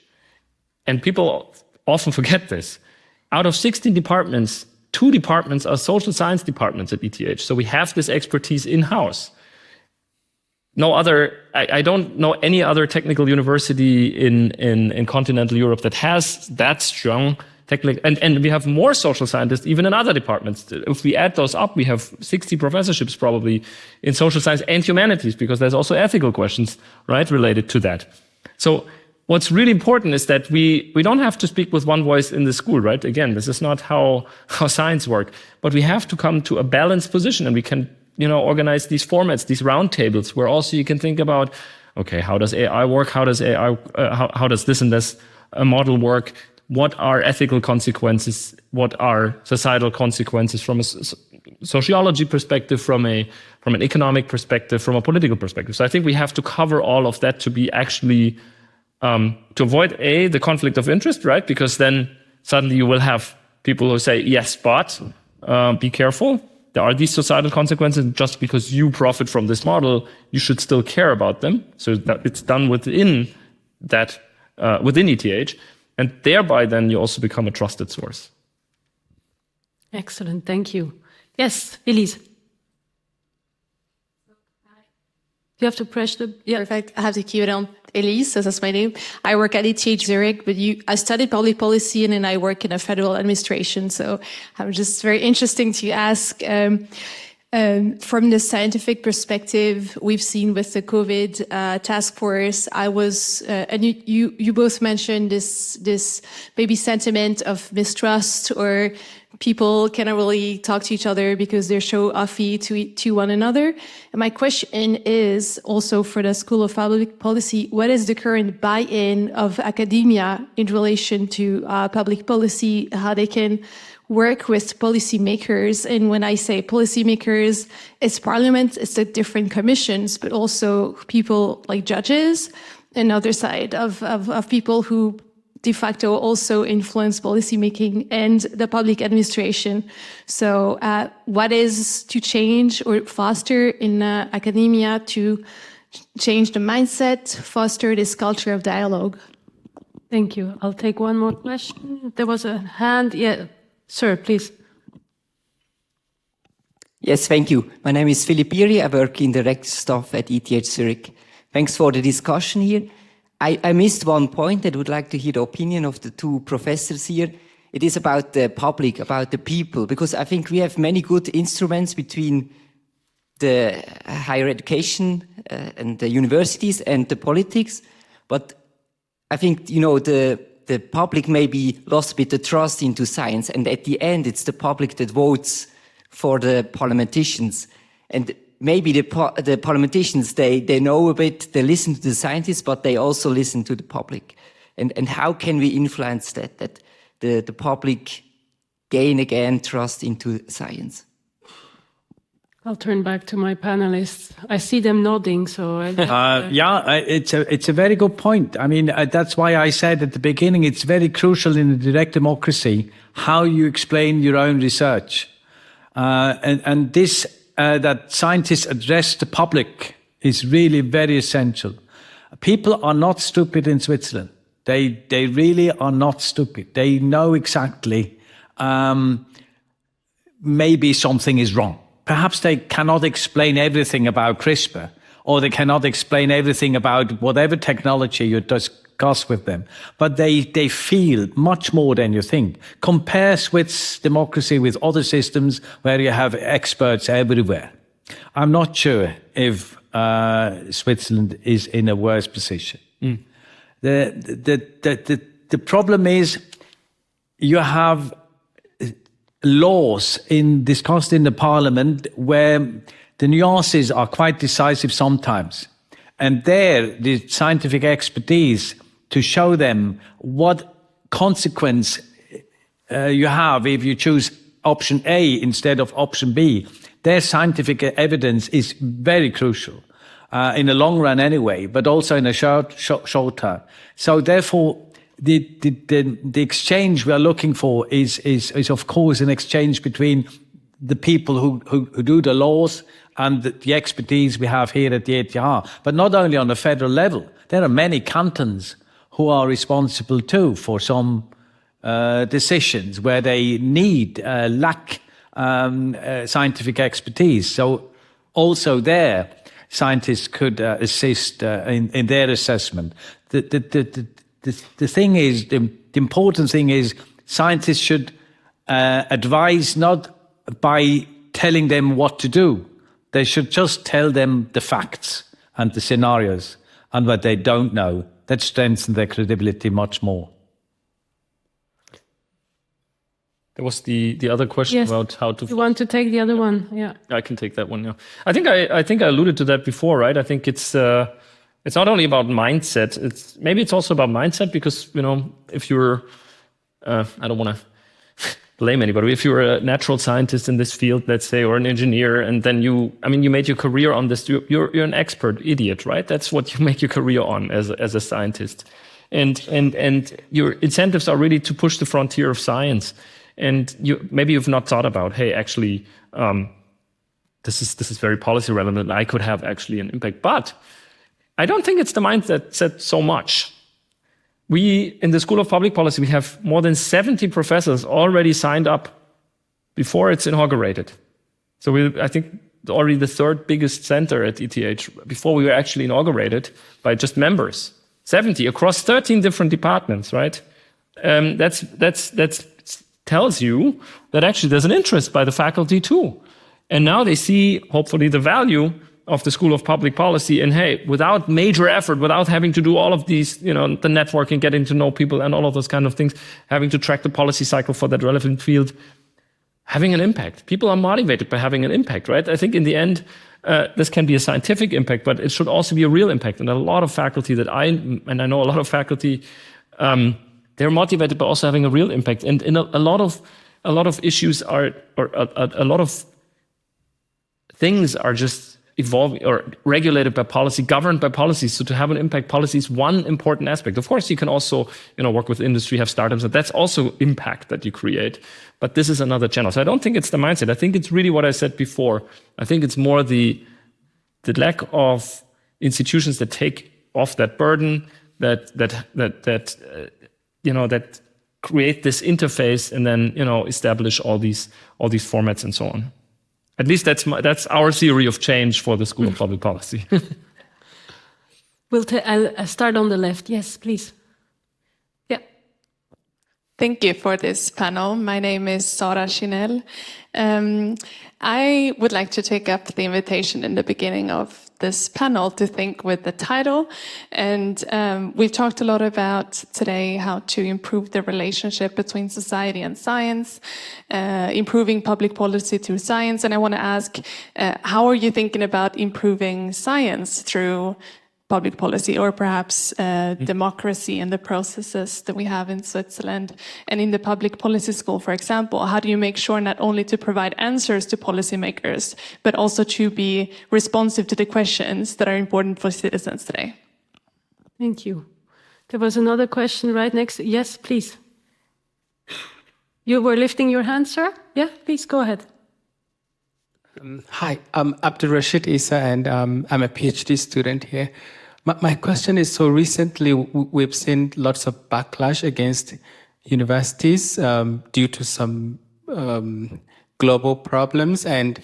and people often forget this, out of 16 departments, 2 departments are social science departments at ETH. So we have this expertise in-house. I don't know any other technical university in continental Europe that has that strong technical, and we have more social scientists even in other departments. If we add those up, we have 60 professorships probably in social science and humanities, because there's also ethical questions, right, related to that. So what's really important is that we don't have to speak with one voice in the school, right? Again, this is not how science works, but we have to come to a balanced position, and we can organize these formats, these roundtables, where also you can think about, how does AI work? How does how does this and this model work? What are ethical consequences? What are societal consequences from a sociology perspective, from an economic perspective, from a political perspective? So I think we have to cover all of that to be actually, to avoid the conflict of interest, right? Because then suddenly you will have people who say, yes, but be careful. There are these societal consequences. Just because you profit from this model, you should still care about them. So that it's done within that, within ETH, and thereby then you also become a trusted source. Excellent, thank you. Yes, Elise. You have to press the... Yeah. Perfect. I have to keep it on. Elise, that's my name. I work at ETH Zurich, but I studied public policy and then I work in a federal administration. So I'm just very interesting to ask, from the scientific perspective, we've seen with the COVID task force, and you both mentioned this maybe sentiment of mistrust or people cannot really talk to each other because they're so offy to one another. And my question is also for the School of Public Policy, what is the current buy-in of academia in relation to public policy, how they can work with policymakers? And when I say policymakers, it's parliament, it's the different commissions, but also people like judges, another side of people who de facto also influence policymaking and the public administration. So what is to change or foster in academia to change the mindset, foster this culture of dialogue? Thank you. I'll take one more question. There was a hand. Yeah, sir, please. Yes, thank you. My name is Philipp Biri. I work in the rec staff at ETH Zurich. Thanks for the discussion here. I missed one point. I would like to hear the opinion of the two professors here. It is about the public, about the people, because I think we have many good instruments between the higher education and the universities and the politics. But I think, you know, the public maybe lost a bit of trust into science. And at the end, it's the public that votes for the politicians. And maybe the politicians, they know a bit, they listen to the scientists, but they also listen to the public. And how can we influence that the public gain again trust into science? I'll turn back to my panelists. I see them nodding, so... It's a very good point. I mean, that's why I said at the beginning, it's very crucial in a direct democracy how you explain your own research. And this... that scientists address the public is really very essential. People are not stupid in Switzerland. They really are not stupid. They know exactly maybe something is wrong. Perhaps they cannot explain everything about CRISPR, or they cannot explain everything about whatever technology you discuss with them. But they feel much more than you think. Compare Swiss democracy with other systems where you have experts everywhere. I'm not sure if Switzerland is in a worse position. The problem is you have laws discussed in the parliament where the nuances are quite decisive sometimes. And there, the scientific expertise to show them what consequence you have if you choose option A instead of option B, their scientific evidence is very crucial in the long run anyway, but also in a short term. So therefore, the exchange we are looking for is of course an exchange between the people who do the laws and the expertise we have here at the ETH, but not only on a federal level. There are many cantons who are responsible too for some decisions where they lack scientific expertise. So also there, scientists could assist in their assessment. The thing is, the important thing is, scientists should advise not by telling them what to do. They should just tell them the facts and the scenarios and what they don't know. That strengthens their credibility much more. There was the other question about how to... You want to take the other one? Yeah. I can take that one, yeah. I think I alluded to that before, right? I think it's not only about mindset. Maybe it's also about mindset because, you know, if you're... I don't want to blame anybody. If you're a natural scientist in this field, let's say, or an engineer, and then you made your career on this, you're an expert idiot, right? That's what you make your career on as a scientist. And your incentives are really to push the frontier of science. And maybe you've not thought about, hey, actually, this is very policy relevant. I could have actually an impact. But I don't think it's the mindset set so much. We, in the School of Public Policy, we have more than 70 professors already signed up before it's inaugurated. So I think already the third biggest center at ETH before we were actually inaugurated by just members. 70 across 13 different departments, right? That's tells you that actually there's an interest by the faculty too. And now they see, hopefully, the value of the School of Public Policy. And hey, without major effort, without having to do all of these, you know, the networking, getting to know people and all of those kind of things, having to track the policy cycle for that relevant field, having an impact. People are motivated by having an impact, right? I think in the end, this can be a scientific impact, but it should also be a real impact. And a lot of faculty I know a lot of faculty, they're motivated by also having a real impact. And in a lot of issues a lot of things are just evolving or regulated by policy, governed by policies. So to have an impact, policy is one important aspect. Of course, you can also, work with industry, have startups, and that's also impact that you create. But this is another channel. So I don't think it's the mindset. I think it's really what I said before. I think it's more the lack of institutions that take off that burden, that create this interface and then, establish all these formats and so on. At least that's our theory of change for the School of Public Policy. I'll start on the left. Yes, please. Yeah. Thank you for this panel. My name is Sara Chinel. I would like to take up the invitation in the beginning of this panel to think with the title. And we've talked a lot about today how to improve the relationship between society and science, improving public policy through science. And I want to ask, how are you thinking about improving science through public policy, or perhaps democracy and the processes that we have in Switzerland and in the public policy school, for example? How do you make sure not only to provide answers to policymakers, but also to be responsive to the questions that are important for citizens today? Thank you. There was another question right next. Yes, please. You were lifting your hand, sir? Yeah, please go ahead. Hi, I'm Abdul Rashid Isa, and I'm a PhD student here. My question is, so recently we've seen lots of backlash against universities due to some global problems, and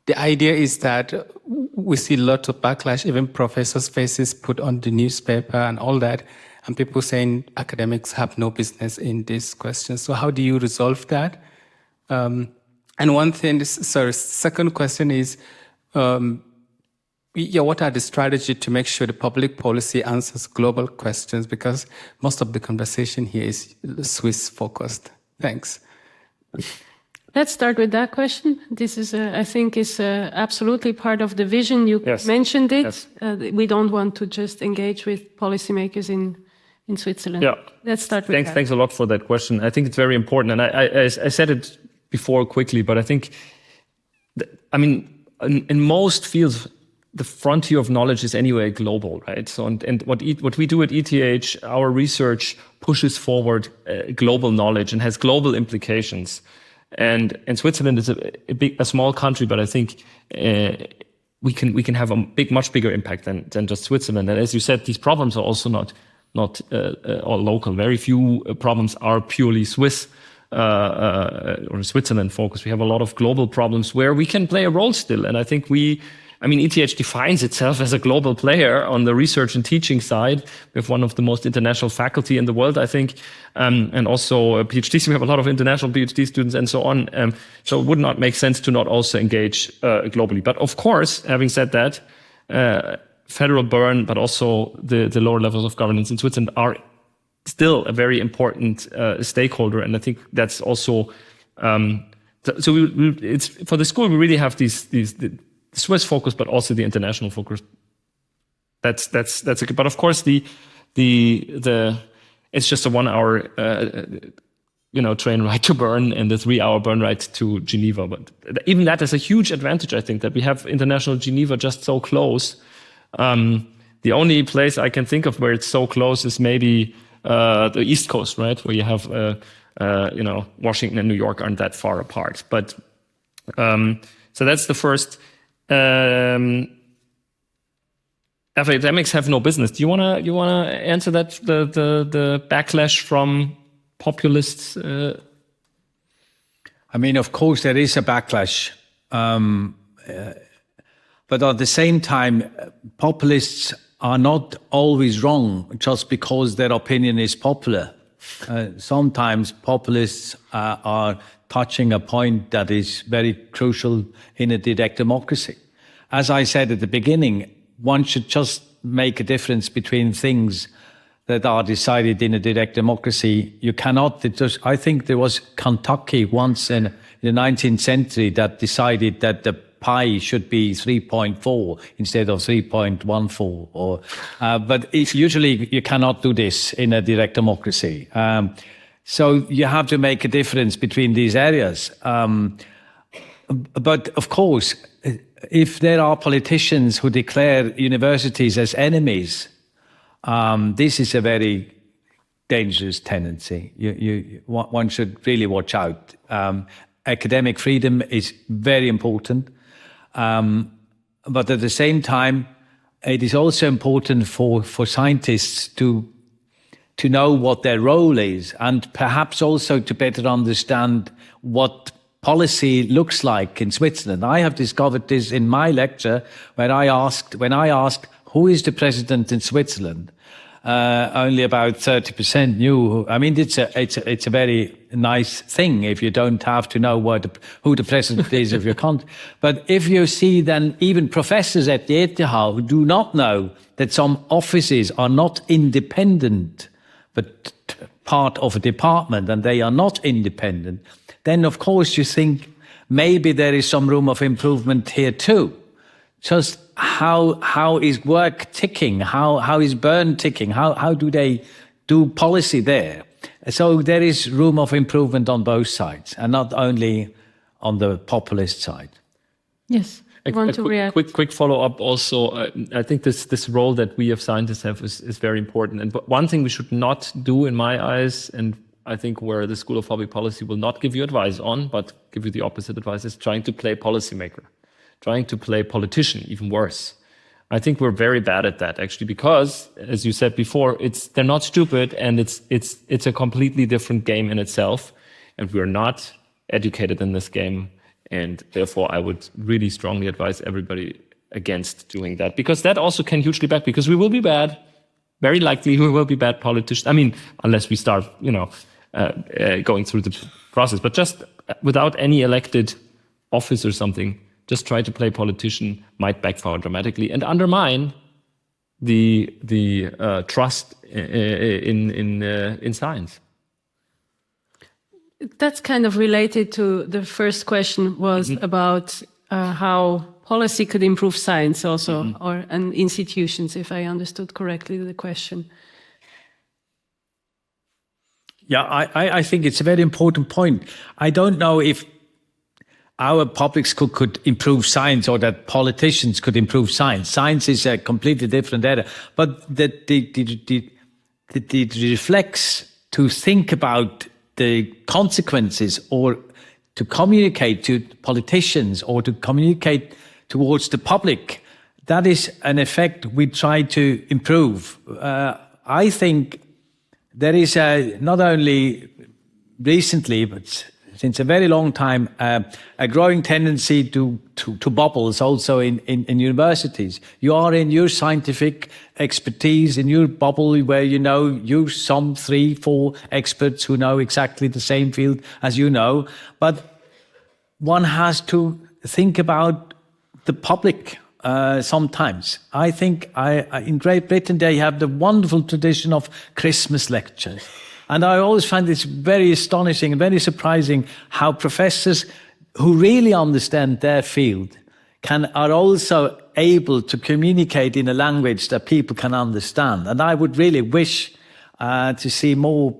the idea is that we see lots of backlash, even professors' faces put on the newspaper and all that, and people saying academics have no business in these questions. So how do you resolve that? And one thing, second question is, what are the strategies to make sure the public policy answers global questions? Because most of the conversation here is Swiss focused. Thanks. Let's start with that question. This is, I think, is absolutely part of the vision. You mentioned it. Yes. We don't want to just engage with policymakers in Switzerland. Yeah. Let's start with that. Thanks a lot for that question. I think it's very important. And I said it before quickly, but I think, in most fields, the frontier of knowledge is anyway global, right? So, and what we do at ETH, our research pushes forward global knowledge and has global implications. And Switzerland is a small country, but I think we can have a much bigger impact than just Switzerland. And as you said, these problems are also not all local. Very few problems are purely Swiss or Switzerland focused. We have a lot of global problems where we can play a role still. And I think ETH defines itself as a global player on the research and teaching side. We have one of the most international faculty in the world, I think, and also PhDs. We have a lot of international PhD students and so on. So it would not make sense to not also engage globally. But of course, having said that, federal burn, but also the lower levels of governance in Switzerland are still a very important stakeholder. And I think that's also, it's for the school, we really have the Swiss focus, but also the international focus. That's but of course the it's just a 1 hour train ride to Bern and the 3 hour Bern ride to Geneva. But even that is a huge advantage, I think, that we have international Geneva just so close. The only place I can think of where it's so close is maybe the East Coast, right, where you have Washington and New York aren't that far apart. But so that's the first. Academics have no business. Do you wanna answer that? The backlash from populists. Of course there is a backlash, but at the same time, populists are not always wrong just because their opinion is popular. Sometimes populists are touching a point that is very crucial in a direct democracy. As I said at the beginning, one should just make a difference between things that are decided in a direct democracy. You cannot, I think there was Kentucky once in in the 19th century that decided that the pi should be 3.4 instead of 3.14. But usually you cannot do this in a direct democracy. So you have to make a difference between these areas. But of course, if there are politicians who declare universities as enemies, this is a very dangerous tendency. One should really watch out. Academic freedom is very important. But at the same time, it is also important for scientists to know what their role is, and perhaps also to better understand what policy looks like in Switzerland. I have discovered this in my lecture when I asked who is the president in Switzerland. Only about 30% knew. I mean, it's a very nice thing if you don't have to know who the president is of your country. But if you see then even professors at the ETH who do not know that some offices are not independent, but part of a department, and they are not independent, then of course you think maybe there is some room of improvement here too. Just how is work ticking? How is Bern ticking? How do they do policy there? So there is room of improvement on both sides, and not only on the populist side. Yes. Quick follow-up also. I think this role that we as scientists have is very important. And one thing we should not do, in my eyes, and I think where the School of Public Policy will not give you advice on, but give you the opposite advice, is trying to play policymaker, trying to play politician, even worse. I think we're very bad at that, actually, because, as you said before, they're not stupid, and it's a completely different game in itself, and we're not educated in this game. And therefore, I would really strongly advise everybody against doing that, because that also can hugely back, because we will be bad. Very likely we will be bad politicians. I mean, unless we start, going through the process. But just without any elected office or something, just try to play politician might backfire dramatically and undermine the trust in science. That's kind of related to the first question was about how policy could improve science also, and institutions, if I understood correctly the question. Yeah, I think it's a very important point. I don't know if our public school could improve science or that politicians could improve science. Science is a completely different area. But the reflex to think about the consequences, or to communicate to politicians, or to communicate towards the public, that is an effect we try to improve. I think there is not only recently, but since a very long time, a growing tendency to bubbles also in universities. You are in your scientific expertise, in your bubble where you some 3-4 experts who know exactly the same field as you know. But one has to think about the public sometimes. I think in Great Britain they have the wonderful tradition of Christmas lectures. And I always find this very astonishing and very surprising how professors who really understand their field are also able to communicate in a language that people can understand. And I would really wish to see more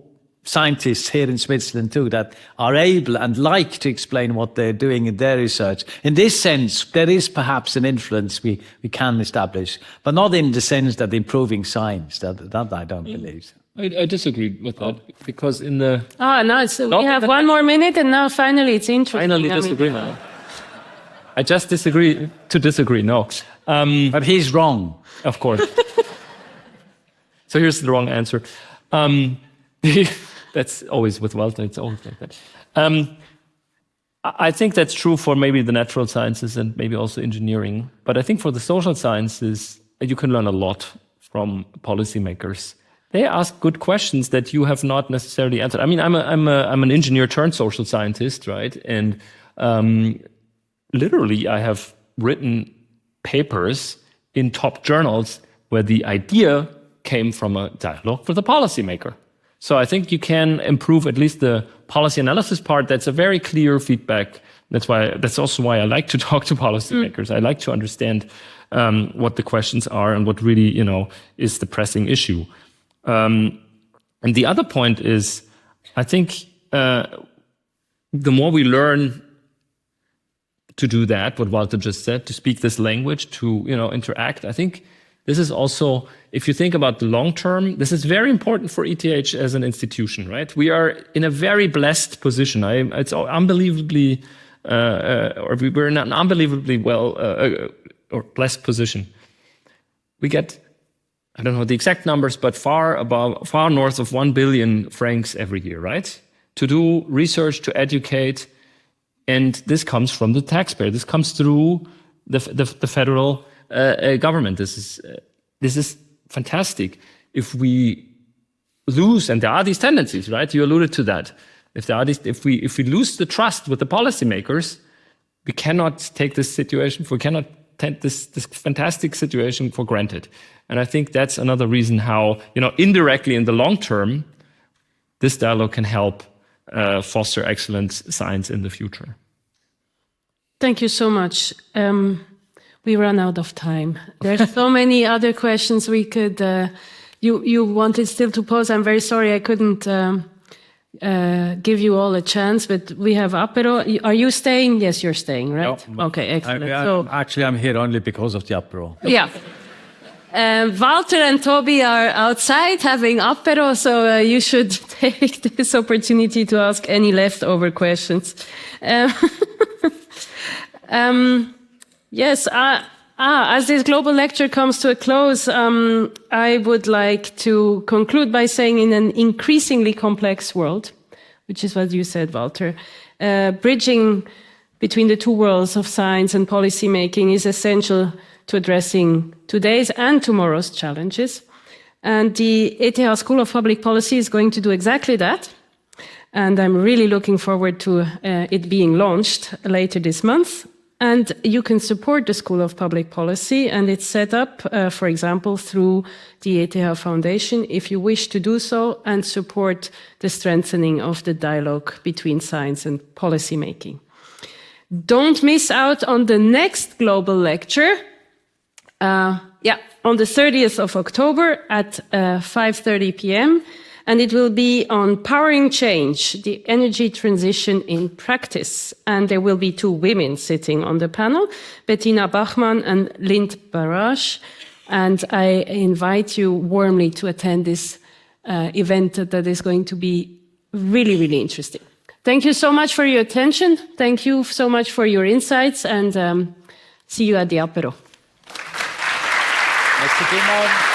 scientists here in Switzerland too that are able and like to explain what they're doing in their research. In this sense, there is perhaps an influence we can establish, but not in the sense that improving science. That I don't believe. I disagree with that, because in the... we have 1 more minute, and now finally it's interesting. Finally disagree now. I just disagree to disagree, no. But he's wrong. Of course. So here's the wrong answer. That's always with Walter, it's always like that. I think that's true for maybe the natural sciences and maybe also engineering. But I think for the social sciences, you can learn a lot from policymakers. They ask good questions that you have not necessarily answered. I mean, I'm an engineer turned social scientist, right? And literally, I have written papers in top journals where the idea came from a dialogue with a policymaker. So I think you can improve at least the policy analysis part. That's a very clear feedback. That's also why I like to talk to policymakers. I like to understand what the questions are and what really, is the pressing issue. And the other point is, I think the more we learn to do that, what Walter just said, to speak this language, to interact, I think this is also, if you think about the long term, this is very important for ETH as an institution, right? We are in a very blessed position. It's unbelievably, we're in an unbelievably or blessed position. We get, I don't know the exact numbers, but far north of 1 billion francs every year, right? To do research, to educate, and this comes from the taxpayer. This comes through the federal government. This is fantastic. If we lose, and there are these tendencies, right? You alluded to that. If we lose the trust with the policymakers, we cannot take this situation. We cannot take this fantastic situation for granted. And I think that's another reason how, indirectly in the long term, this dialogue can help foster excellent science in the future. Thank you so much. We run out of time. There's so many other questions we could. You wanted still to pose. I'm very sorry I couldn't give you all a chance, but we have apero. Are you staying? Yes, you're staying, right? No, okay, excellent. Actually, I'm here only because of the apero. Yeah. Walter and Toby are outside having apero, so you should take this opportunity to ask any leftover questions. Yes, as this global lecture comes to a close, I would like to conclude by saying in an increasingly complex world, which is what you said, Walter, bridging between the two worlds of science and policy making is essential to addressing today's and tomorrow's challenges. And the ETH School of Public Policy is going to do exactly that. And I'm really looking forward to it being launched later this month. And you can support the School of Public Policy, and it's set up, for example, through the ETH Foundation, if you wish to do so, and support the strengthening of the dialogue between science and policy making. Don't miss out on the next global lecture. On the 30th of October at 5:30 p.m. And it will be on powering change, the energy transition in practice. And there will be two women sitting on the panel, Bettina Bachmann and Lind Barash. And I invite you warmly to attend this event that is going to be really, really interesting. Thank you so much for your attention. Thank you so much for your insights, and see you at the apero. Merci vielmals.